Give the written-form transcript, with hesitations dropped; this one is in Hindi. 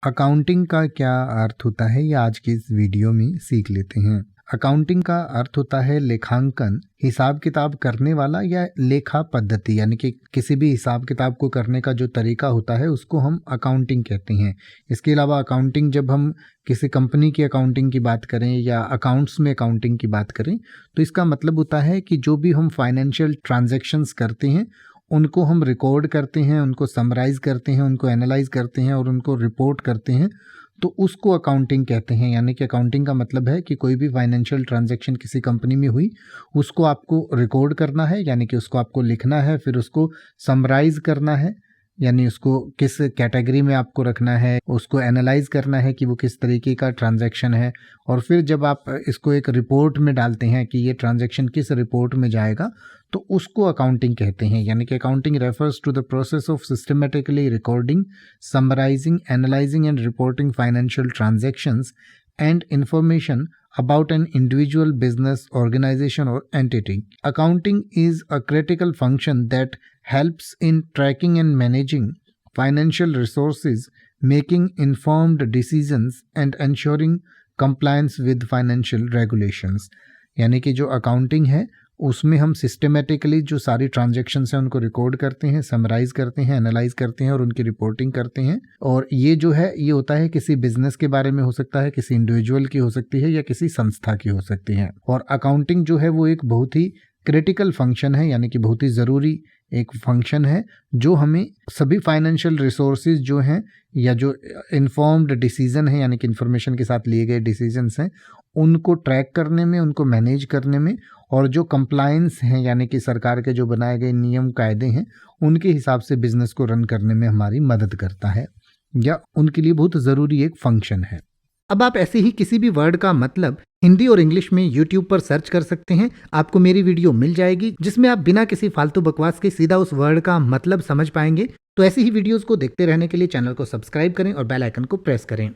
अकाउंटिंग का क्या अर्थ होता है, ये आज की इस वीडियो में सीख लेते हैं। अकाउंटिंग का अर्थ होता है लेखांकन, हिसाब किताब करने वाला या लेखा पद्धति, यानी कि किसी भी हिसाब किताब को करने का जो तरीका होता है उसको हम अकाउंटिंग कहते हैं। इसके अलावा अकाउंटिंग, जब हम किसी कंपनी की अकाउंटिंग की बात करें या अकाउंट्स में अकाउंटिंग की बात करें तो इसका मतलब होता है कि जो भी हम फाइनेंशियल ट्रांजैक्शंस करते हैं उनको हम रिकॉर्ड करते हैं, उनको समराइज करते हैं, उनको एनालाइज करते हैं और उनको रिपोर्ट करते हैं, तो उसको अकाउंटिंग कहते हैं। यानी कि अकाउंटिंग का मतलब है कि कोई भी फाइनेंशियल ट्रांजैक्शन किसी कंपनी में हुई उसको आपको रिकॉर्ड करना है, यानी कि उसको आपको लिखना है, फिर उसको समराइज करना है, यानी उसको किस कैटेगरी में आपको रखना है, उसको एनालाइज करना है कि वो किस तरीके का ट्रांजैक्शन है, और फिर जब आप इसको एक रिपोर्ट में डालते हैं कि ये ट्रांजैक्शन किस रिपोर्ट में जाएगा तो उसको अकाउंटिंग कहते हैं। यानी कि accounting refers to the process of systematically recording, summarising, analysing and reporting financial transactions and information about an individual business, organization or entity. Accounting is a critical function that helps in tracking and managing financial resources, making informed decisions and ensuring compliance with financial regulations. यानी कि जो अकाउंटिंग है उसमें हम सिस्टमेटिकली जो सारी ट्रांजैक्शंस हैं उनको रिकॉर्ड करते हैं, समराइज करते हैं, एनालाइज करते हैं और उनकी रिपोर्टिंग करते हैं। और ये जो है ये होता है किसी बिजनेस के बारे में हो सकता है, किसी इंडिविजुअल की हो सकती है या किसी संस्था की हो सकती है। और अकाउंटिंग जो है वो एक बहुत ही क्रिटिकल फंक्शन है, यानी कि बहुत ही ज़रूरी एक फंक्शन है जो हमें सभी फाइनेंशियल रिसोर्सेज जो हैं या जो इन्फॉर्म्ड डिसीजन है, यानी कि इंफॉर्मेशन के साथ लिए गए डिसीजंस हैं, उनको ट्रैक करने में, उनको मैनेज करने में, और जो कंप्लायंस हैं यानी कि सरकार के जो बनाए गए नियम कायदे हैं उनके हिसाब से बिजनेस को रन करने में हमारी मदद करता है, या उनके लिए बहुत ज़रूरी एक फंक्शन है। अब आप ऐसे ही किसी भी वर्ड का मतलब हिंदी और इंग्लिश में YouTube पर सर्च कर सकते हैं। आपको मेरी वीडियो मिल जाएगी जिसमें आप बिना किसी फालतू बकवास के सीधा उस वर्ड का मतलब समझ पाएंगे। तो ऐसी ही वीडियोस को देखते रहने के लिए चैनल को सब्सक्राइब करें और बेल आइकन को प्रेस करें।